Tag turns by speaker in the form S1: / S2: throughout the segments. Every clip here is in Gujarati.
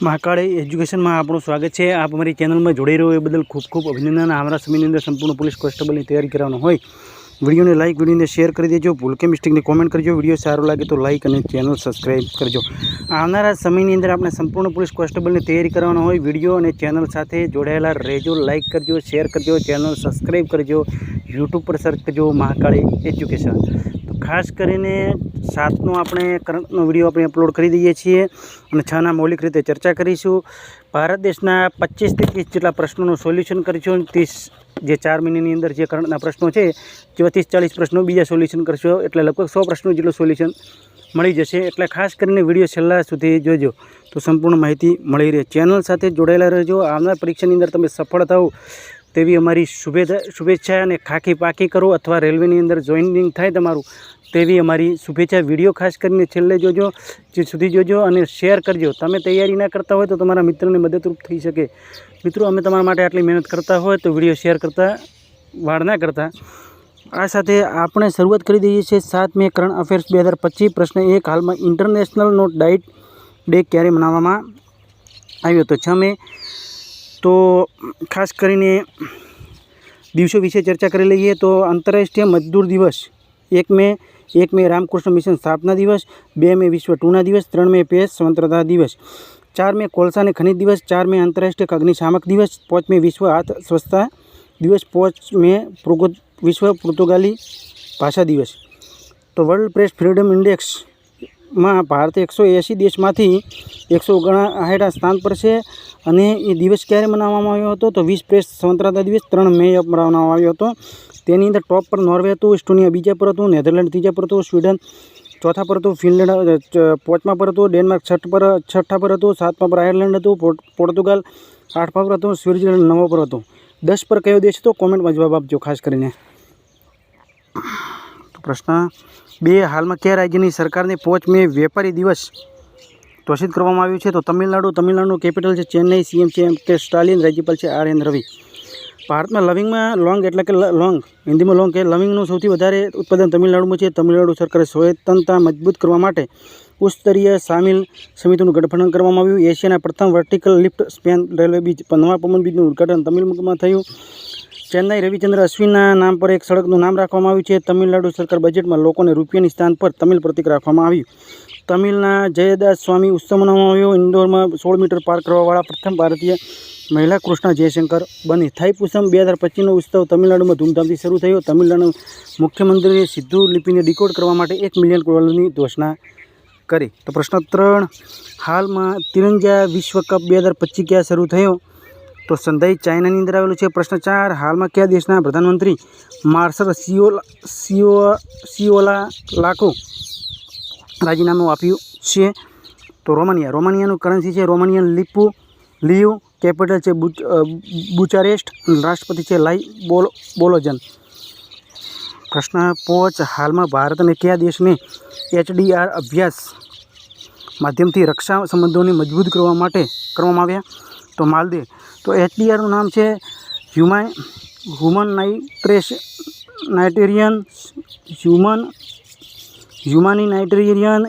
S1: महाकाल एज्युकेशन में आपणुं स्वागत है। आप अमरी चेनल में जोड़ाई रहो ए बदल खूब खूब अभिनंदन। आमरा समयनी अंदर संपूर्ण पुलिस कोन्स्टेबल की तैयारी करवानो होय विडियो ने लाइक वीडियो ने शेर कर दीजिए। भूल के मिस्टेक ने कॉमेंट करजो। वीडियो सारो लगे तो लाइक और चेनल सब्सक्राइब करजो। आवनारा समय अंदर अपने संपूर्ण पुलिस कोन्स्टेबल की तैयारी करवानो होय विडियो और चेनल साथ जोड़ायेला रहेजो। लाइक करजो, शेर करजो, चेनल सब्सक्राइब करजो। यूट्यूब पर सर्च करजो महाकाल एज्युकेशन। तो खास करीने 7नो अपने करंटनो विडियो अपने अपलोड करी दीए छीए और 6ना मौलिक रीते चर्चा करीशुं। भारत देशना 25 થી 30 જેટલા પ્રશ્નોનું સોલ્યુશન કરીશું। 30 જે 4 મહિનાની અંદર જે કરંટના પ્રશ્નો છે જેવા 30-40 પ્રશ્નો બીજા સોલ્યુશન કરશો એટલે લગભગ 100 પ્રશ્નો જેટલું સોલ્યુશન મળી જશે। એટલે ખાસ કરીને વિડીયો છેલ્લા સુધી જોજો તો સંપૂર્ણ માહિતી મળી રહે। ચેનલ સાથે જોડાયેલા રહેજો। આવનાર પરીક્ષાની અંદર તમે સફળ થાઓ તેવી અમારી શુભેચ્છા અને ખાખી પાકી કરો અથવા રેલવેની અંદર જોઈનિંગ થાય તમારું તેવી અમારી શુભેચ્છા। વિડીયો ખાસ કરીને છેલ્લે જોજો સુધી જોજો અને શેર કરજો। તમે તૈયારી ના કરતા હોય તો તમારા મિત્રોને મદદરૂપ થઈ શકે। મિત્રો અમે તમારા માટે આટલી મહેનત કરતા હોય તો વિડીયો શેર કરતા વાળ ના કરતા। આ સાથે આપણે શરૂઆત કરી દઈએ છીએ 7 મે કરંટ અફેર્સ 2025। પ્રશ્ન 1 હાલમાં ઇન્ટરનેશનલ નો ડાયટ ડે ક્યારે મનાવવામાં આવ્યો? તો 6 મે। તો ખાસ કરીને દિવસો વિશે ચર્ચા કરી લઈએ તો આંતરરાષ્ટ્રીય મજદૂર દિવસ 1 મે रामकृष्ण मिशन स्थापना दिवस, 2 મે विश्व टूना दिवस, 3 મે प्रेस स्वतंत्रता दिवस, 4 મે कोलसा ने खनिज दिवस, 4 મે अंतर्राष्ट्रीय अग्निशामक दिवस, 5 મે विश्व हाथ स्वच्छता दिवस, 5 મે विश्व पुर्तगाली भाषा दिवस। तो वर्ल्ड प्रेस फ्रीडम इंडेक्स में भारत 180 देश में 159 स्थान पर है। અને એ દિવસ ક્યારે મનાવવામાં આવ્યો હતો? તો 20 પ્રેસ સ્વતંત્રતા દિવસ 3 મે મનાવવામાં આવ્યો હતો। તેની અંદર ટોપ પર નોર્વે હતું, ઇસ્ટોનિયા બીજા પર હતું, નેધરલેન્ડ ત્રીજા પર હતું, સ્વીડન ચોથા પર હતું, ફિનલેન્ડ 5મા પર હતું, ડેનમાર્ક છઠ્ઠા પર હતું, 7મા પર આયર્લેન્ડ હતું, પોર્ટુગલ 8મા પર હતું, સ્વિટ્ઝરલેન્ડ 9મા પર હતું। 10 પર કયો દેશ હતો? કોમેન્ટમાં જવાબ આપજો ખાસ કરીને। તો પ્રશ્ન 2 હાલમાં કયા રાજ્યની સરકારને 5 મે વેપારી દિવસ घोषित કરવામાં આવ્યું છે? તો તમિલનાડુનું કેપિટલ છે ચેન્નઈ, સીએમ છે કે સ્ટાલિન, રાજ્યપાલ છે આર એન રવિ। ભારતમાં લવિંગમાં લોંગ એટલે કે લોંગ હિન્દીમાં લોંગ કે લવિંગનું સૌથી વધારે ઉત્પાદન તમિલનાડુમાં છે। તમિલનાડુ સરકારે સ્વાયત્તતા મજબૂત કરવા માટે ઉચ્ચ સ્તરીય સામેલ સમિતિનું ગઠન કરવામાં આવ્યું। એશિયાના પ્રથમ vertical lift span railway bridge નવા પવન બ્રિજનું ઉદ્ઘાટન તમિલમાં થયું। ચેન્નાઈ રવિચંદ્ર અશ્વિનના નામ પર એક સડકનું નામ રાખવામાં આવ્યું છે। તમિલનાડુ સરકાર બજેટમાં લોકોને રૂપિયાની સ્થાન પર તમિલ પ્રતીક રાખવામાં આવ્યું। તમિલના જયદાસ સ્વામી ઉત્સવ મનાવવામાં આવ્યો। ઇન્દોરમાં 16 મીટર પાર કરવાવાળા પ્રથમ ભારતીય મહિલા કૃષ્ણા જયશંકર બની। થાઈપુસમ 2025નો ઉત્સવ તમિલનાડુમાં ધૂમધામથી શરૂ થયો। તમિલનાડુ મુખ્યમંત્રીએ સિદ્ધુ લિપિને ડીકોડ કરવા માટે $1 મિલિયન ડોલરની ઘોષણા કરી। તો પ્રશ્ન 3 હાલમાં તિરંગા વિશ્વ કપ 2025 ક્યાં શરૂ થયો? તો સંધાઈ ચાઇનાની અંદર આવેલું છે। પ્રશ્ન 4 હાલમાં કયા દેશના પ્રધાનમંત્રી માર્શલ સિઓલાકો રાજીનામું આપ્યું છે? તો રોમાનિયાનું કરન્સી છે રોમાનિયન લીવ, કેપિટલ છે બુચારેસ્ટ, રાષ્ટ્રપતિ છે લાઈ બોલોજન। પ્રશ્ન 5 હાલમાં ભારત અને કયા દેશને HDR અભ્યાસ માધ્યમથી રક્ષા સંબંધોને મજબૂત કરવા માટે કરવામાં આવ્યા? તો માલદીવ। તો HDRનું નામ છે હ્યુમાનિટેરિયન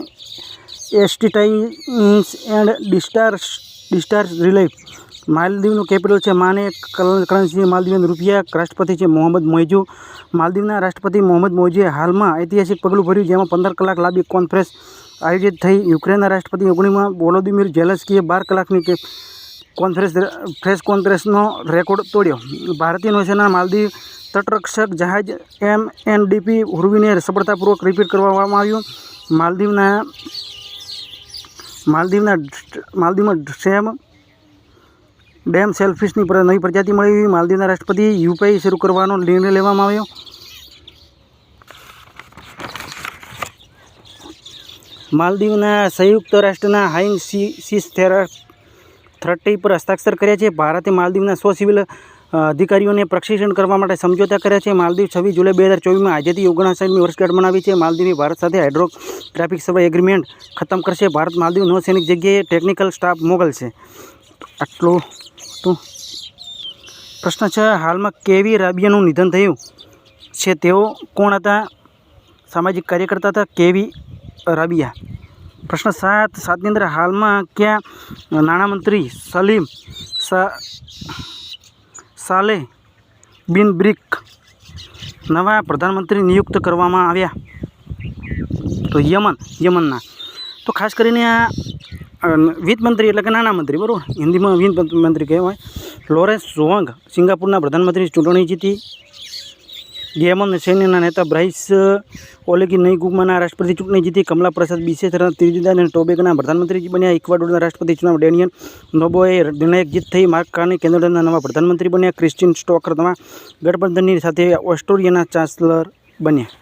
S1: એસિસ્ટન્સ એન્ડ ડિઝાસ્ટર રિલીફ। માલદીવનું કેપિટલ છે માને, કરન્સી માલદીવના રૂપિયા, રાષ્ટ્રપતિ છે મોહમ્મદ મોઇઝુ। માલદીવના રાષ્ટ્રપતિ મોહમ્મદ મોઇઝુએ હાલમાં ઐતિહાસિક પગલું ભર્યું જેમાં 15 કલાક લાંબી કોન્ફરન્સ આયોજિત થઈ। યુક્રેનના રાષ્ટ્રપતિ વોલોદિમીર ઝેલેન્સ્કીએ 12 કલાકની પ્રેસ કોન્ફરન્સનો રેકોર્ડ તોડ્યો। ભારતીય નૌસેના માલદીવ તટરક્ષક જહાજ MNDP હુર્વીને સફળતાપૂર્વક રિપેર કરવામાં આવ્યું। માલદીવમાં ડેમ સેલફિશની નવી પ્રજાતિ મળી। માલદીવના રાષ્ટ્રપતિ યુપીઆઈ શરૂ કરવાનો નિર્ણય લેવામાં આવ્યો। માલદીવના સંયુક્ત રાષ્ટ્રના હાઈ સીસ 30 પર હસ્તાક્ષર કર્યા છે। ભારતે માલદીવના 100 સિવિલ અધિકારીઓને પ્રશિક્ષણ કરવા માટે સમજોતા કર્યા છે। માલદીવ 26 જુલાઈ 2024માં આઝાદી 59મી વર્ષગાંઠ મનાવી છે। માલદીવે ભારત સાથે હાઇડ્રોગ્રાફિક સર્વે એગ્રીમેન્ટ ખતમ કરશે। ભારત માલદીવ નૌસૈનિક જગ્યાએ ટેકનિકલ સ્ટાફ મોકલશે। આટલું હતું। પ્રશ્ન 6 હાલમાં કેવી રાબિયાનું નિધન થયું છે? તેઓ કોણ હતા? સામાજિક કાર્યકર્તા હતા કેવી રાબિયા। પ્રશ્ન 7ની અંદર હાલમાં ક્યાં નાણામંત્રી સલીમ સાલેહ બિન બ્રિક નવા પ્રધાનમંત્રી નિયુક્ત કરવામાં આવ્યા? તો યમનના. તો ખાસ કરીને આ વિત્ત મંત્રી એટલે કે નાણામંત્રી, બરાબર, હિન્દીમાં વિત્ત મંત્રી કહેવાય. લોરેન્સ ઝોંગ સિંગાપુરના પ્રધાનમંત્રી ચૂંટણી જીતી. યેમન સૈન્યના નેતા બ્રાઇસ ઓલેગી નઈગુમાના રાષ્ટ્રપતિ ચૂંટણી જીતી. કમલા પ્રસાદ બિસેરા ત્રિનિદાદ અને ટોબેગોના પ્રધાનમંત્રી બન્યા. ઇક્વાડોરના રાષ્ટ્રપતિ ચુનાવ ડેનિયલ નોબોએ નિર્ણાયક જીત થઈ. માર્ક કાર્ની કેનેડાના નવા પ્રધાનમંત્રી બન્યા. ક્રિસ્ટિન સ્ટોકર નવા ગઠબંધનની સાથે ઓસ્ટ્રેલિયાના ચાન્સલર બન્યા.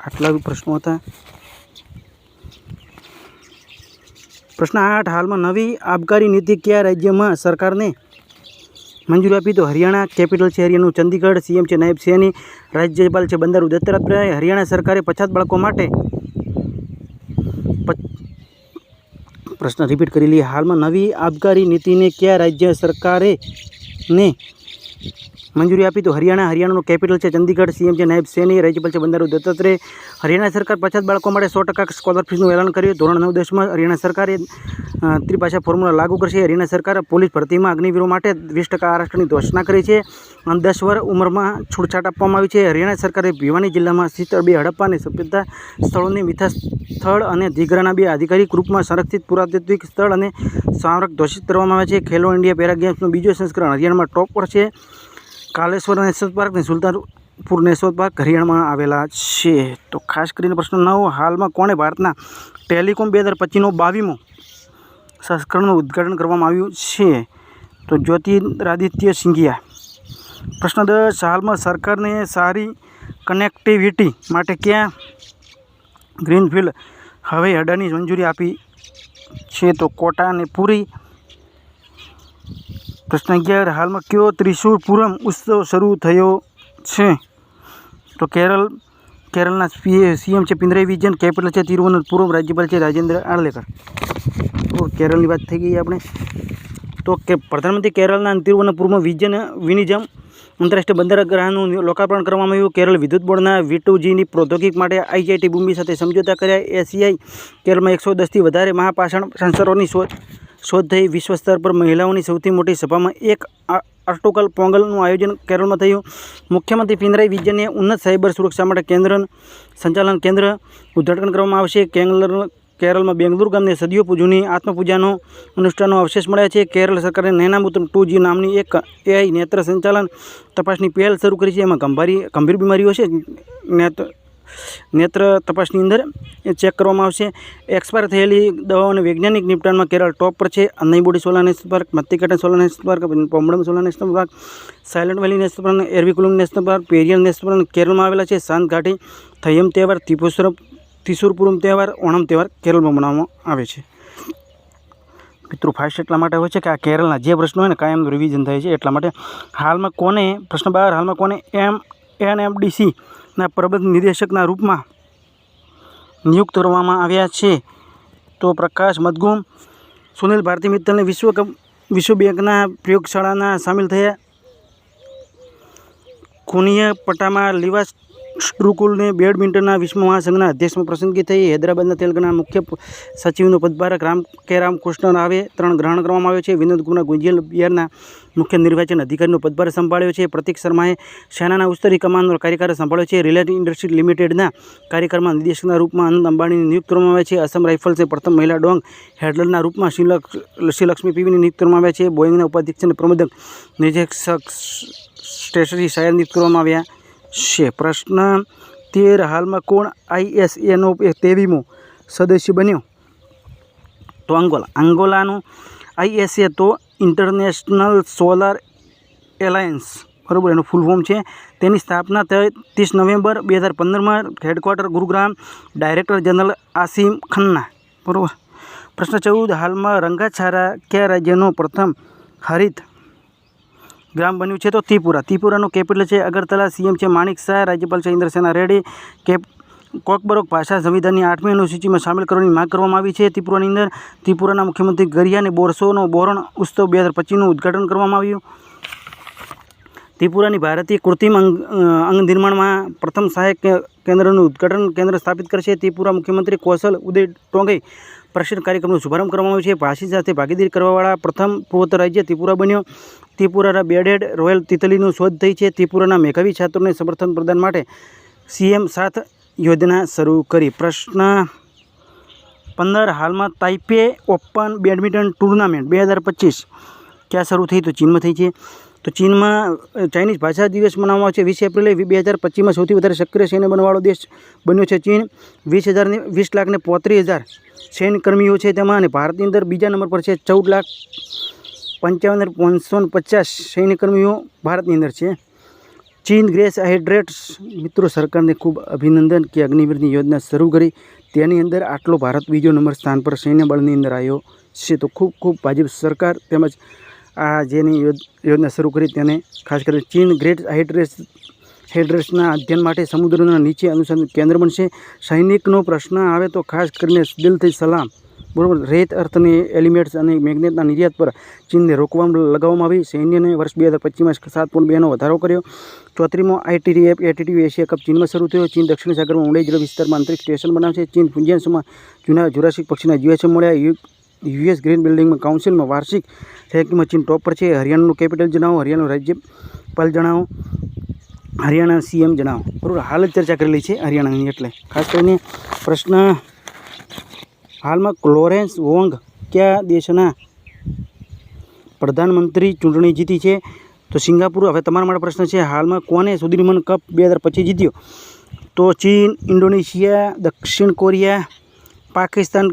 S1: આટલા પ્રશ્નો હતા. પ્રશ્ન 8 હાલમાં નવી આબકારી નીતિ કયા રાજ્યમાં સરકારને મંજૂરી આપી? તો હરિયાણા. કેપિટલ છે હરિયાણાનું ચંદીગઢ. સીએમ છે નાયબ સૈની. રાજ્યપાલ છે બંડારુ દત્તાત્રેય. હરિયાણા સરકારે પછાત બાળકો માટે પ્રશ્ન રિપીટ કરી લઈએ. હાલમાં નવી આબકારી નીતિને કયા રાજ્ય સરકારે મંજૂરી આપી? તો હરિયાણા. હરિયાણાનું કેપિટલ છે ચંદીગઢ. સીએમ છે નાયબ સૈની. રાજ્યપાલ છે બંડારુ દત્તાત્રેય. હરિયાણા સરકાર પછાત બાળકો માટે 100% સ્કોલરશીપનું એલાન કર્યું. ધોરણ 9-10માં હરિયાણા સરકારે ત્રિભાષા ફોર્મ્યુલા લાગુ કરશે. હરિયાણા સરકારે પોલીસ ભરતીમાં અગ્નિવીરો માટે 20% આરક્ષણની ઘોષણા કરી છે. 10 વર્ષ ઉંમરમાં છૂટછાટ આપવામાં આવી છે. હરિયાણા સરકારે ભિવાની જિલ્લામાં શીતળ 2 હડપ્પા અને સભ્યતા સ્થળોને મિથા સ્થળ અને ધીઘરાના 2 આધિકારિક રૂપમાં સંરક્ષિત પુરાતત્વિક સ્થળ અને સ્મારક ઘોષિત કરવામાં આવે છે. ખેલો ઇન્ડિયા પેરા ગેમ્સનું બીજો સંસ્કરણ હરિયાણામાં ટોપ પર છે. કાલેશ્વર નેશનલ પાર્ક અને સુલતાનપુર નેશનલ પાર્ક હરિયાણામાં આવેલા છે. તો ખાસ કરીને પ્રશ્ન 9 હાલમાં કોણે ભારતના ટેલિકોમ 2025નો 22મો સંસ્કરણનું ઉદ્ઘાટન કરવામાં આવ્યું છે? તો જ્યોતિરાદિત્ય સિંધિયા. પ્રશ્ન 10 હાલમાં સરકારને સારી કનેક્ટિવિટી માટે ક્યાં ગ્રીનફિલ્ડ હવાઈ અડ્ડાની મંજૂરી આપી છે? તો કોટા અને પુરી. પ્રશ્ન 11 હાલમાં કયો ત્રિશુર પૂરમ ઉત્સવ શરૂ થયો છે? તો કેરળના સીએમ છે પિનરાઈ વિજયન. કેપિટલ છે તિરુવનંતપુરમ. રાજ્યપાલ છે રાજેન્દ્ર આર્લેકર. તો કેરળની વાત થઈ ગઈ આપણે. તો પ્રધાનમંત્રી કેરળના તિરુવનંતપુરમાં વિનિજમ આંતરરાષ્ટ્રીય બંદરગાહનું લોકાર્પણ કરવામાં આવ્યું. કેરળ વિદ્યુત બોર્ડના V2Gની પ્રૌદ્યોગિક માટે IIT બોમ્બે સાથે સમજૂતા કર્યા. એશિયાઈ કેરળમાં 110થી વધારે મહાપાષાણ સેન્સરોની શોધ થઈ. વિશ્વ સ્તર પર મહિલાઓની સૌથી મોટી સભામાં એક આર્ટોકલ પોંગલનું આયોજન કેરળમાં થયું. મુખ્યમંત્રી પિનરાઈ વિજયને ઉન્નત સાયબર સુરક્ષા માટે સંચાલન કેન્દ્ર ઉદ્ઘાટન કરવામાં આવશે. કેરળમાં બેંગલુરુ ગામને સદીઓ જૂની આત્મપૂજાનો અનુષ્ઠાનનો અવશેષ મળ્યા છે. કેરળ સરકારે નૈનામૂત્ર 2G નામની એક AI નેત્ર સંચાલન તપાસની પહેલ શરૂ કરી છે. એમાં ગંભીર બીમારીઓ છે નેત્ર તપાસની અંદર એ ચેક કરવામાં આવશે. એક્સપાયર થયેલી દવાઓને વૈજ્ઞાનિક નિપટાણમાં કેરળ ટોપ પર છે. Anaimudi Shola national park, Mathikettan Shola national park, Pambadum Shola national park, silent valley national park, Eravikulam national park, Periyar national park કેરળમાં આવેલા છે. શાંત ઘાટી, થયમ તહેવાર, તિસુરપુરમ તહેવાર, ઓણમ તહેવાર કેરળમાં મનાવવામાં આવે છે. મિત્રો ફાસ્ટ એટલા માટે હોય છે કે આ કેરળના જે પ્રશ્નો હોય ને કાયમનું રિવિઝન થાય છે એટલા માટે. હાલમાં કોને પ્રશ્ન 12 હાલમાં કોને NMDCના પ્રબંધ નિદેશકના રૂપમાં નિયુક્ત કરવામાં આવ્યા છે? તો પ્રકાશ મદગુમ. સુનિલ ભારતી મિત્તલને વિશ્વ બેંકના પ્રયોગશાળાના સામેલ થયા. કુનિયા પટામાં લિવાસ સ્ટ્રુકુલને બેડમિન્ટનના વિશ્વ મહાસંઘના અધ્યક્ષમાં પસંદગી થઈ. હૈદરાબાદના તેલંગાણા મુખ્ય સચિવનો પદભાર રામકૃષ્ણ રાવે 3 ગ્રહણ કરવામાં આવ્યો છે. વિનોદ કુમાર ગુંજલ બિહારના મુખ્ય નિર્વાચન અધિકારીનો પદભાર સંભાળ્યો છે. પ્રતીક શર્માએ સેનાના ઉત્તરી કમાન્ડનો કાર્યકાળ સંભાળ્યો છે. રિલાયન્સ ઇન્ડસ્ટ્રીઝ લિમિટેડના કાર્યકાળમાં નિદેશકના રૂપમાં આનંદ અંબાણીને નિયુક્ત કરવામાં આવ્યા છે. અસમ રાઇફલ્સને પ્રથમ મહિલા ડોંગ હેડલરના રૂપમાં શ્રીલક્ષ્મી પીવીને નિયુક્ત કરવામાં આવ્યા છે. બોઈંગના ઉપાધ્યક્ષ અને પ્રબંધક નિરીક્ષક સ્ટેશરી શાયર નિયુક્ત કરવામાં આવ્યા છે. પ્રશ્ન 13 હાલમાં કોણ ISAનો 23મો સદસ્ય બન્યો? તો અંગોલાનું ISA તો ઇન્ટરનેશનલ સોલાર એલાયન્સ, બરાબર, એનું ફૂલ ફોર્મ છે. તેની સ્થાપના 30 નવેમ્બર 2015માં. Headquarter Gurugram. Director general Asim Khanna, બરાબર. પ્રશ્ન 14 હાલમાં રંગાછારા કયા રાજ્યનો પ્રથમ હરિત ગ્રામ બન્યું છે? તો ત્રિપુરાનું કેપિટલ છે અગરતલા. સીએમ છે માણિક શાહ. રાજ્યપાલ છે ઇન્દ્રસેના રેડ્ડી. કોકબરોક ભાષા સંવિધાનની 8મી અનુસૂચિમાં સામેલ કરવાની માંગ કરવામાં આવી છે. ત્રિપુરાની અંદર ત્રિપુરાના મુખ્યમંત્રી ગરિયાને બોરસોનો બોરણ ઉત્સવ 2025નું ઉદ્ઘાટન કરવામાં આવ્યું. ત્રિપુરાની ભારતીય કૃત્રિમ અંગ નિર્માણમાં પ્રથમ સહાયક કેન્દ્રનું ઉદ્ઘાટન કેન્દ્ર સ્થાપિત કરશે. ત્રિપુરા મુખ્યમંત્રી કૌશલ ઉદય ટોંગે પ્રશિક્ષણ કાર્યક્રમનો શુભારંભ કરવામાં આવ્યો છે. ભાષી સાથે ભાગીદારી કરવાવાળા પ્રથમ પૂર્વોત્તર રાજ્ય ત્રિપુરા બન્યો. ત્રિપુરાના બેડેડ રોયલ તિતલીનું શોધ થઈ છે. ત્રિપુરાના મેઘાવી છાત્રોને સમર્થન પ્રદાન માટે CM 7 યોજના શરૂ કરી. પ્રશ્ન 15 હાલમાં તાઇપે ઓપન બેડમિન્ટન ટુર્નામેન્ટ 2025 ક્યાં શરૂ થઈ? તો ચીનમાં થઈ છે. તો ચીનમાં ચાઇનીઝ ભાષા દિવસ મનાવવામાં આવે છે 20 એપ્રિલે. 2025માં સૌથી વધારે સક્રિય સૈન્ય બનવાળો દેશ બન્યો છે ચીન. 20,35,35,000 સૈન્યકર્મીઓ છે તેમાં, અને ભારતની અંદર બીજા નંબર પર છે. 14,55,550 સૈન્યકર્મીઓ ભારતની અંદર છે. ચીન ગ્રેસ હાઇડ્રેટ્સ. મિત્રો, સરકારને ખૂબ અભિનંદન કે અગ્નિવીરની યોજના શરૂ કરી, તેની અંદર આટલો ભારત બીજો નંબર સ્થાન પર સૈન્ય બળની અંદર આવ્યો છે. તો ખૂબ ખૂબ ભાજપ સરકાર તેમજ આ જેની યોજના શરૂ કરી તેને ખાસ કરીને ચીન ગ્રેટ હાઇડ્રેટ્સના અધ્યયન માટે સમુદ્રના નીચે અનુસંધાન કેન્દ્ર બનશે. સૈનિકનો પ્રશ્ન આવે તો ખાસ કરીને દિલથી સલામ. બરાબર. રેત, અર્થની એલિમેન્ટ્સ અને મેગ્નેટના નિર્યાત પર ચીનને લગાવવામાં આવી. સૈન્યને વર્ષ 2025માં 7.2નો વધારો કર્યો. 34મો ITTF એશિયા કપ ચીનમાં શરૂ થયો. ચીન દક્ષિણ સાગરમાં ઊંડાઈ જળ વિસ્તારમાં અંતરિક્ષ સ્ટેશન બનાવશે. ચીન ફુજિયાનમાં જૂના જુરાસિક પક્ષીના જીવાશ્મ મળ્યા. US ગ્રીન બિલ્ડિંગમાં કાઉન્સિલમાં વાર્ષિક રેન્કિંગમાં ચીન ટોપ પર છે. હરિયાણાનું કેપિટલ જણાવો. હરિયાણાનું રાજ્યપાલ જણાવો. હરિયાણા CM જણાવો. બરાબર. હાલ જ ચર્ચા કરેલી છે હરિયાણાની, એટલે ખાસ કરીને પ્રશ્ન હાલમાં લોરેન્સ વોંગ કયા દેશના પ્રધાનમંત્રી ચૂંટણી જીતી છે? તો સિંગાપુર. હવે તમારા માટે પ્રશ્ન છે, હાલમાં કોને સુદીર્ઘન કપ 2025 જીત્યો? તો ચીન, ઇન્ડોનેશિયા, દક્ષિણ કોરિયા, પાકિસ્તાન,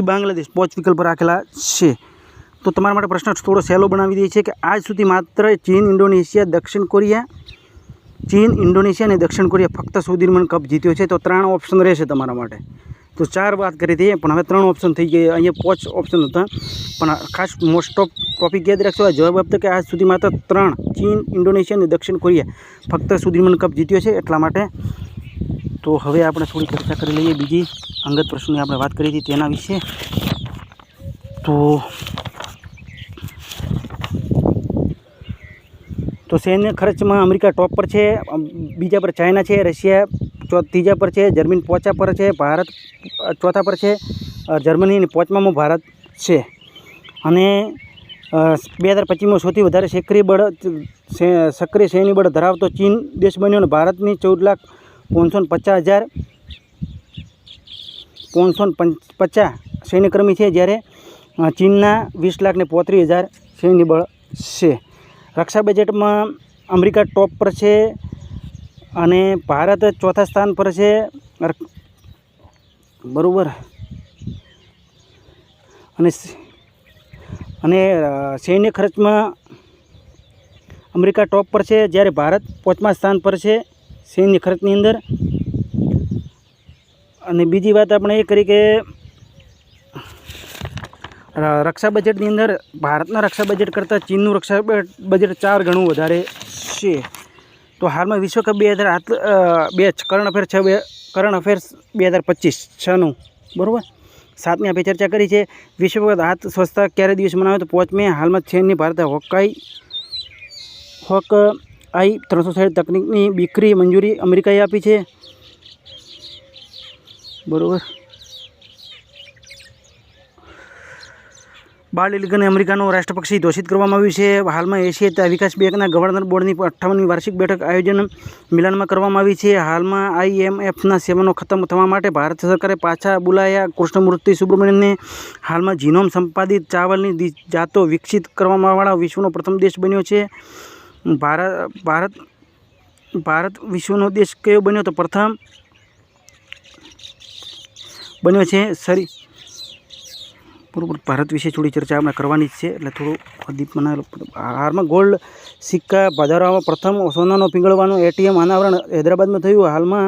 S1: બાંગ્લાદેશ 5 વિકલ્પ રાખેલા છે. તો તમારા માટે પ્રશ્ન થોડો સહેલો બનાવી દે છે કે આજ સુધી માત્ર ચીન, ઇન્ડોનેશિયા, દક્ષિણ કોરિયા અને દક્ષિણ કોરિયા ફક્ત સુદીર્ઘન કપ જીત્યો છે. તો 3 ઓપ્શન રહેશે તમારા માટે. તો 4 વાત કરી હતી, પણ હવે 3 ઓપ્શન થઈ ગયા. અહીંયા 5 ઓપ્શન હતા, પણ ખાસ મોસ્ટ ઓફ ટોપિક યાદ રાખશો. આ જવાબ આપતો કે આજ સુધી માત્ર 3 ચીન, ઇન્ડોનેશિયા અને દક્ષિણ કોરિયા ફક્ત સુદીર્ઘન કપ જીત્યો છે, એટલા માટે. તો હવે આપણે થોડી ચર્ચા કરી લઈએ બીજી અંગત પ્રશ્નની આપણે વાત કરી હતી તેના વિશે. તો સૈન્ય ખર્ચમાં અમેરિકા ટોપ પર છે. બીજા પર ચાઇના છે. રશિયા ત્રીજા પર છે. જર્મની 5 પર છે. ભારત 4થા પર છે. જર્મની અને 5મામાં ભારત છે. અને 2025માં સૌથી વધારે સક્રિય સૈન્ય બળ ધરાવતો ચીન દેશ બન્યો, અને ભારતની 14,55,550 સૈન્યકર્મી છે, જ્યારે ચીનના 20,35,000 સૈન્ય બળ છે. રક્ષા બજેટમાં અમેરિકા ટોપ પર છે અને ભારત 4થા સ્થાન પર છે. બરાબર. અને સૈન્ય ખર્ચમાં અમેરિકા ટોપ પર છે, જ્યારે ભારત 5મા સ્થાન પર છે સૈન્ય ખર્ચની અંદર. અને બીજી વાત આપણે એ કરી કે રક્ષા બજેટની અંદર ભારતના રક્ષા બજેટ કરતાં ચીનનું રક્ષા બજેટ 4 ગણું વધારે છે. તો હાલમાં વિશ્વકપ 2008 કરંટ અફેર્સ 2025 બરાબર. 7ની આપણે ચર્ચા કરી છે. વિશ્વકપ હાથ સ્વચ્છતા ક્યારે દિવસ મનાવ્યો? તો 5 મે. હાલમાં 6ની ભારતે હોકઆઈ 360 તકનિકની બીકરી મંજૂરી અમેરિકાએ આપી છે. બરાબર. બાળ લીગને અમેરિકાનો રાષ્ટ્રપક્ષી ઘોષિત કરવામાં આવ્યું છે. હાલમાં એશિયા વિકાસ બેંકના ગવર્નર બોર્ડની 58મી વાર્ષિક બેઠક આયોજન મિલાનમાં કરવામાં આવી છે. હાલમાં IMFના સેવાનો ખતમ થવા માટે ભારત સરકારે પાછા બોલાયા કૃષ્ણમૂર્તિ સુબ્રમણ્યનને. હાલમાં જીનોમ સંપાદિત ચાવલની જાતો વિકસિત કરવામાં વિશ્વનો પ્રથમ દેશ બન્યો છે. ભારત વિશ્વનો દેશ કયો બન્યો? તો પ્રથમ બન્યો છે બરાબર. ભારત વિશે થોડી ચર્ચા આપણે કરવાની જ છે, એટલે થોડું અધિક બનાવેલું. હાલમાં ગોલ્ડ સિક્કા વધારવામાં પ્રથમ સોનાનો પીંગળવાનું ATM અનાવરણ હૈદરાબાદમાં થયું. હાલમાં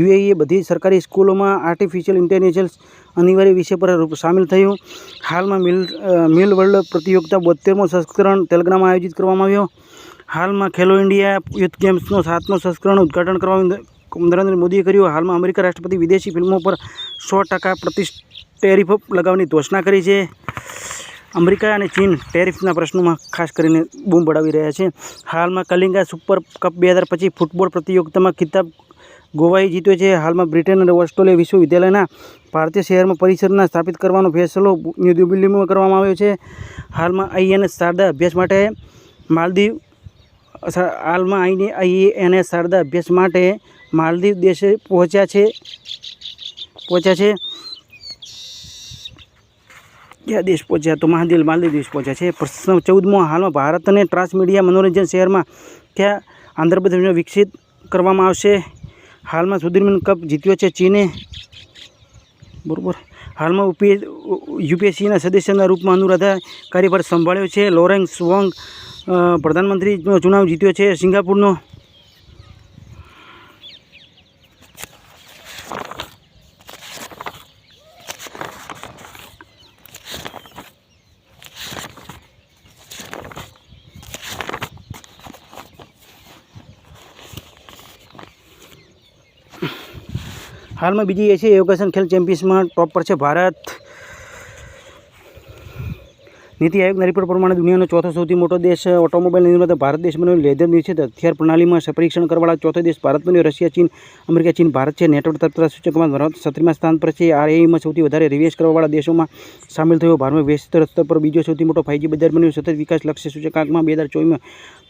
S1: UAE બધી સરકારી સ્કૂલોમાં આર્ટિફિશિયલ ઇન્ટેલિજન્સ અનિવાર્ય વિષય પર સામેલ થયું. હાલમાં મિલ વર્લ્ડ પ્રતિયોગિતા 72મો સંસ્કરણ તેલંગાણામાં આયોજિત કરવામાં આવ્યો. હાલમાં ખેલો ઇન્ડિયા યુથ ગેમ્સનો 7મો સંસ્કરણ ઉદ્ઘાટન કરવામાં નરેન્દ્ર મોદીએ કર્યું. હાલમાં અમેરિકા રાષ્ટ્રપતિ વિદેશી ફિલ્મો પર 100% ટેરિફ લગાવવાની ઘોષણા કરી છે. અમેરિકા અને ચીન ટેરિફના પ્રશ્નોમાં ખાસ કરીને બૂમ પડાવી રહ્યા છે. હાલમાં કલિંગા સુપર કપ 2025 ફૂટબોલ પ્રતિયોગિતામાં ખિતાબ ગોવાએ જીત્યો છે. હાલમાં બ્રિટન અને ઓસ્ટ્રેલિયા વિશ્વવિદ્યાલયના ભારતીય શહેરમાં પરિસરના સ્થાપિત કરવાનો ફેસલો ન્યૂ દિલ્હીમાં કરવામાં આવ્યો છે. હાલમાં INS શારદા અભ્યાસ માટે માલદીવ દેશે પહોંચ્યા છે. ક્યાં દેશ પહોંચ્યા? તો માલદીવ દેશ પહોંચ્યા છે. પ્રશ્ન 14મો, હાલમાં ભારત અને ટ્રાન્સમીડિયા મનોરંજન શહેરમાં ક્યાં આંધ્રપ્રદેશને વિકસિત કરવામાં આવશે? હાલમાં સુદીર્ઘ કપ જીત્યો છે ચીને. બરાબર. હાલમાં UPSCના સદસ્યના રૂપમાં અનુરાધા કાર્યભાર સંભાળ્યો છે. લોરેન્સ વોંગ પ્રધાનમંત્રીનો ચુનાવ જીત્યો છે સિંગાપુરનો. હાલમાં બીજી એશિયા યોગાસન ખેલ ચેમ્પિયન્સમાં ટોપ પર છે ભારત. નીતિ આયોગના રિપોર્ટ પ્રમાણે દુનિયાનો ચોથો સૌથી મોટો દેશ ઓટોમોબાઈલ નિર્માતા ભારત દેશ બન્યો. લેધર નિશ્ચિત હથિયાર પ્રણાલીમાં પરીક્ષણ કરવાવાળા ચોથો દેશ ભારત બન્યો. રશિયા, ચીન, અમેરિકા, ચીન, ભારત છે. નેટવર્ક તત્પરતા સૂચકમાં ભારત 17મા સ્થાન પર છે. RAEમાં સૌથી વધારે રિવેશ કરવાવાળા દેશોમાં સામેલ થયો. ભારતમાં વૈશ્વિક સ્તર પર બીજો સૌથી મોટો 5G બજાર બન્યો. સતત વિકાસ લક્ષ્ય સૂચકાંકમાં 2024માં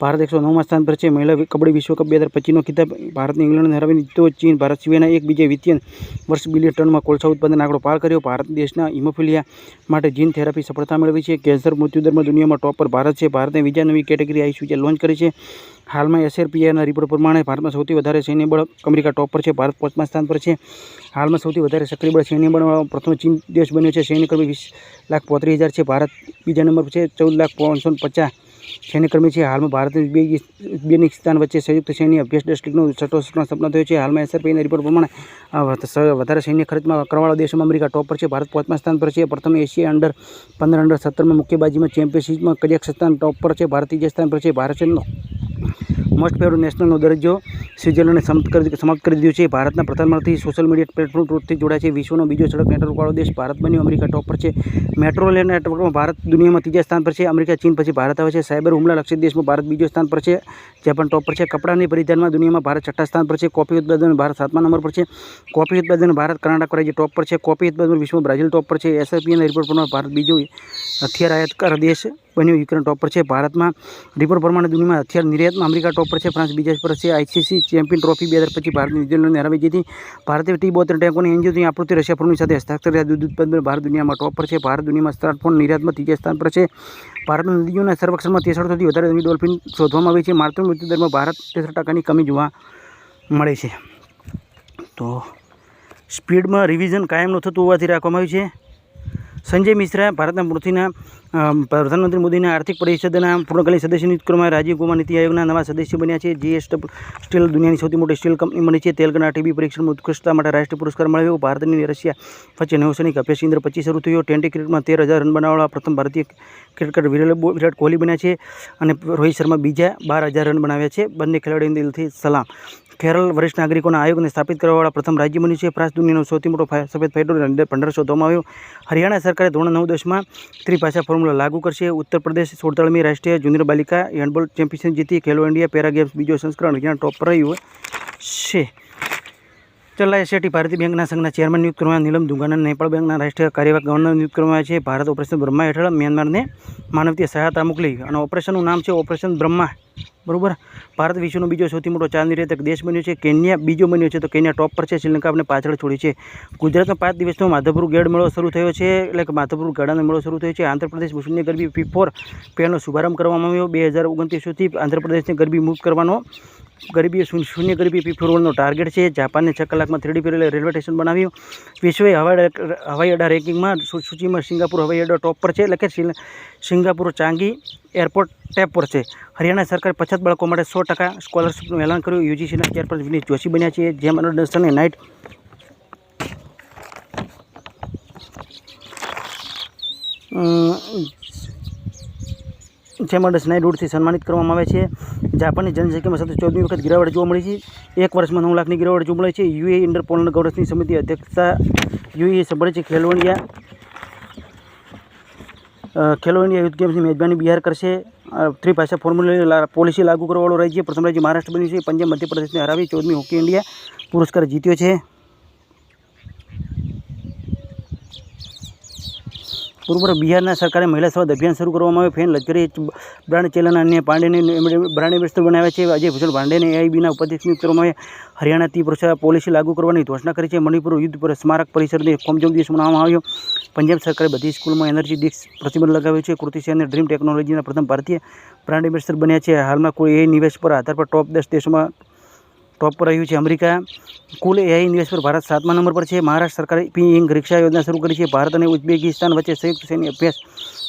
S1: ભારત 109મા સ્થાન પર છે. મહિલા કબડ્ડી વિશ્વકપ 2025નો ખિતાબ ભારતને ઇંગ્લેન્ડને હરાવીને જીત્યો. ચીન ભારત સિવાયના એક બીજે વિત્તીય વર્ષ બિલિયન ટનમાં કોલસા ઉત્પાદન આંકડો પાર કર્યો. ભારત દેશના હિમોફિલિયા માટે જીન થેરાપી સફળતા મેળવી છે. કેન્સર મૃત્યુદરમાં દુનિયામાં ટોપ પર ભારત છે. ભારતે બીજા નવી કેટેગરી ICU લોન્ચ કરી છે. હાલમાં SRPIના રિપોર્ટ પ્રમાણે ભારતમાં સૌથી વધારે સૈન્ય બળ અમેરિકા ટોપ પર છે. ભારત 5મા સ્થાન પર છે. હાલમાં સૌથી વધારે સક્રિય બળ સૈન્ય બળવાળો પ્રથમ ચીન દેશ બન્યો છે. સૈન્યકર્મી 20,35,000 છે. ભારત બીજા નંબર પર છે. 14,550 સૈન્યકર્મી છે. હાલમાં ભારત અને ઉઝબેકિસ્તાન વચ્ચે સંયુક્ત સૈન્ય અભ્યાસ ડિસ્ટ્રિક્ટનો સટોસનો સપના થયો છે. હાલમાં SRPIના રિપોર્ટ પ્રમાણે વધારે સૈન્ય ખર્ચમાં કરવાવાળા દેશોમાં અમેરિકા ટોપ પર છે. ભારત 5મા સ્થાન પર છે. પ્રથમ એશિયા અંડર-15 અંડર-17માં મુક્કેબાજીમાં ચેમ્પિયનશિપમાં કઝાકસ્તાન ટોપ પર છે. ભારત ત્રીજા સ્થાન પર છે. ભારત મોસ્ટ ફેવરેટ નેશનલનો દરજ્જો સ્વિટ્ઝરલેન્ડે સમાપ્ત કરી દીધો છે. ભારતના પ્રધાનમંત્રી સોશિયલ મીડિયા પ્લેટફોર્મ ટ્રુથથી જોડાય છે. વિશ્વનો બીજો સડક નેટવર્કવાળો દેશ ભારત બન્યો. અમેરિકા ટોપ પર છે. મેટ્રો રેલ નેટવર્કમાં ભારત દુનિયામાં ત્રીજા સ્થાન પર છે. અમેરિકા, ચીન પછી ભારત આવે છે. સાયબર હુમલા લક્ષિત દેશમાં ભારત બીજો સ્થાન પર છે. જાપાન ટોપ પર છે. કપડાની પરિધાનમાં દુનિયામાં ભારત 6ઠ્ઠા સ્થાન પર છે. કોફી ઉત્પાદન ભારત 7મા નંબર પર છે. કોફી ઉત્પાદન ભારત કર્ણાટક રાજ્ય ટોપ પર છે. કોફી ઉત્પાદન વિશ્વમાં બ્રાઝિલ ટોપ પર છે. SRPIના રિપોર્ટ પ્રમાણે ભારત બીજો હથિયાર આયાતકાર દેશ બન્યો. યુક્રેન ટોપ પર છે. ભારતમાં રિપોર્ટ પ્રમાણે દુનિયામાં હથિયાર નિર્યાતમાં અમેરિકા ટોપ પર છે. ફ્રાન્સ બીજા પર છે. ICC ચેમ્પિયન ટ્રોફી 2025 ભારત ન્યૂઝીલેન્ડને હરાવી જીતી. ભારતે T-72 ટેન્કોની એન્જિનની આપૃત્તિ રશિયા ફોર્મની સાથે હસ્તાક્ષર કર્યા. દૂધ ઉત્પાદન ભારત દુનિયામાં ટોપ પર છે. ભારત દુનિયામાં સ્માર્ટફોન નિર્યાતમાં ત્રીજા સ્થાન પર છે. ભારતના નદીઓના સર્વેક્ષણમાં 63થી વધારે નવી ડોલ્ફિન શોધવામાં આવી છે. માતૃ મૃત્યુદરમાં ભારત 63%ની કમી જોવા મળે છે. તો સ્પીડમાં રિવિઝન કાયમનું થતું હોવાથી રાખવામાં આવ્યું છે. સંજય મિશ્રા ભારતના પ્રધાનમંત્રી મોદીના આર્થિક પરિષદના પૂર્ણકાલીન સદસ્ય નિયુક્ત કરવામાં. રાજીવ કુમાર નીતિ આયોગના નવા સદસ્ય બન્યા છે. GS સ્ટીલ દુનિયાની સૌથી મોટી સ્ટીલ કંપની બની છે. તેલંગાણા TB પરીક્ષણમાં ઉત્કૃષ્ટતા માટે રાષ્ટ્રીય પુરસ્કાર મળ્યો. ભારત અને રશિયા વચ્ચે નૌસૈનિક અભ્યાસ કેન્દ્ર 25 શરૂ થયો. ટેન્ટી ક્રિકેટમાં 13,000 રન બનાવવાળા પ્રથમ ભારતીય ક્રિકેટર વિરાટ કોહલી બન્યા છે અને રોહિત શર્મા બીજા 12,000 રન બનાવ્યા છે. બંને ખેલાડીઓને દિલથી સલામ. કેરળ વરિષ્ઠ નાગરિકોના આયોગને સ્થાપિત કરવાવાળા પ્રથમ રાજ્ય બન્યું છે. ફ્રાન્સ દુનિયાનો સૌથી મોટો સફેદ ફાઇટર 15 શોધવામાં આવ્યો. હરિયાણા સરકારે ધોરણ 9-10માં ત્રિભાષા ફોર્મ્યુલા લાગુ કરશે. ઉત્તર પ્રદેશ 16મી રાષ્ટ્રીય જુનિયર બાલિકા હેન્ડબોલ ચેમ્પિયનશિપ જીતી. ખેલો ઇન્ડિયા પેરા ગેમ્સ બીજો સંસ્કરણ હરિયાણા ટોપ પર રહ્યું છે. ચલાય શેટ્ટી ભારતીય બેંકના સંઘના ચેરમેન નિયુક્ત કરવામાં. નીલમ દુંગાના નેપાળ બેંકના રાષ્ટ્રીય કાર્યવાહક ગવર્નર નિયુક્ત કરવામાં આવ્યા છે. ભારત ઓપરેશન બ્રહ્મા હેઠળ મ્યાનમારને માનવીય સહાયતા મોકલી અને ઓપરેશનનું નામ છે ઓપરેશન બ્રહ્મા. બરાબર. ભારત વિશ્વનો બીજો સૌથી મોટો ચા નિર્યાતક દેશ બન્યો છે. કેન્યા બીજો બન્યો છે. તો કેન્યા ટોપ પર છે. શ્રીલંકા આપણે પાછળ છોડી છે. ગુજરાતમાં 5 દિવસનો માધવપુર ગેડ મેળો શરૂ થયો છે. એટલે કે માધવપુર ગાડાનો મેળો શરૂ થયો છે. આંધ્રપ્રદેશ શૂન્ય ગરબી P4 પહેલનો શુભારંભ કરવામાં આવ્યો. 2029 સુધી આંધ્રપ્રદેશને ગરબી મુક્ત કરવાનો શૂન્ય ગરીબી P4નો ટાર્ગેટ છે. જાપાનને 6 કલાકમાં 3D રેલવે સ્ટેશન બનાવ્યું. વિશ્વ હવાઈ અડ્ડા રેન્કિંગમાં સૂચિમાં સિંગાપુર હવાઈ અડ્ડો ટોપ પર છે. એટલે કે સિંગાપુર ચાંગી એરપોર્ટ ટેપ પર છે. હરિયાણા સરકારે 50 બાળકો માટે 100% સ્કોલરશીપનું એલાન કર્યું. UGCના ચેરપર્સન વિનીત જોશી બન્યા છે. જેમ અનડરસ્ટને નાઇટ જેમડસ નાઇટવુડથી સન્માનિત કરવામાં આવે છે. જાપાનની જનસંખ્યામાં સતત 14મી વખત ગિરાવટ જોવા મળી છે. એક વર્ષમાં 9 લાખની ગિરાવટ જોવા મળે છે. UAE ઇન્ટર પોલન્ડ ગૌરવની સમિતિ અધ્યક્ષતા UAE સંભાળે છે. ખેલો ઇન્ડિયા ખેલો ઇન્ડિયા યુથ ગેમ્સની મેજબાની બિહાર કરશે. 3 ભાષા ફોર્મ્યુલા પોલિસી લાગુ કરવાવાળું રાજ્ય પ્રથમ રાજ્ય મહારાષ્ટ્ર બન્યું છે. પંજાબ મધ્યપ્રદેશને હરાવી 14મી હોકી ઇન્ડિયા પુરસ્કાર જીત્યો છે. પૂર્વ બિહારના સરકારે મહિલા સ્વાદ અભિયાન શરૂ કરવામાં આવ્યું. ફેન લશ્કરી બ્રાન્ડ ચેલન અને પાંડેને બ્રાન્ડ એમ્બેસેડર બનાવ્યા છે. અજય ભૂષણ પાંડેને AIBના ઉપાધ્યક્ષ નિયુક્ત કરવામાં આવ્યા. હરિયાણા 30 પોલિસી લાગુ કરવાની ઘોષણા કરી છે. મણિપુર યુદ્ધ પર સ્મારક પરિસરને કોમજમ દિવસ મનાવવામાં આવ્યો. પંજાબ સરકારે બધી સ્કૂલમાં એનર્જી ડ્રિંક્સ પ્રતિબંધ લગાવ્યો છે. કૃતિ સેનને ડ્રીમ ટેકનોલોજીના પ્રથમ ભારતીય બ્રાન્ડ એમ્બેસેડર બન્યા છે. હાલમાં કોઈ AI નિવેશ પર આધાર પર ટોપ 10 દેશોમાં ટોપ પર રહ્યું છે અમેરિકા. કુલ AI નિવેશ પર ભારત 7મા નંબર પર છે. મહારાષ્ટ્ર સરકારે પિંક રિક્ષા યોજના શરૂ કરી છે. ભારત અને ઉઝબેકિસ્તાન વચ્ચે સંયુક્ત સૈન્ય અભ્યાસ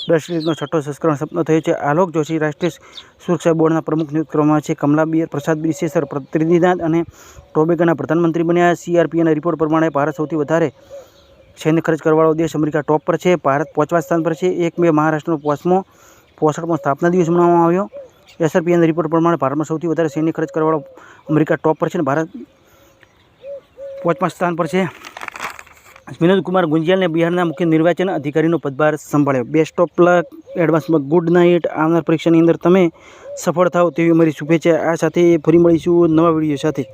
S1: 10 સિરીઝનો 6ઠ્ઠો સંસ્કરણ સપનો થયો છે. આલોક જોશી રાષ્ટ્રીય સુરક્ષા બોર્ડના પ્રમુખ નિયુક્ત કરવામાં આવ્યા છે. કમલા પ્રસાદ બિસેસર ત્રિનિદાદ અને ટોબેગોના પ્રધાનમંત્રી બન્યા. CRPના રિપોર્ટ પ્રમાણે ભારત સૌથી વધારે સૈન્ય ખર્ચ કરવાવાળો દેશ અમેરિકા ટોપ પર છે. ભારત 5મા સ્થાન પર છે. 1 મે મહારાષ્ટ્રનો 65મો સ્થાપના દિવસ મનાવવામાં આવ્યો. SRPના રિપોર્ટ પ્રમાણે ભારતમાં સૌથી વધારે સૈન્ય ખર્ચ કરવાવાળો અમેરિકા ટોપ પર છે અને ભારત 5મા સ્થાન પર છે. વિનોદ કુમાર ગુંજિયાલને બિહારના મુખ્ય નિર્વાચન અધિકારીનો પદભાર સંભાળ્યો. બેસ્ટ ઓફ લક, એડવાન્સમાં ગુડ નાઇટ. આવનાર પરીક્ષાની અંદર તમે સફળ થાઓ તેવી અમારી શુભેચ્છા. આ સાથે ફરી મળીશું નવા વિડીયો સાથે.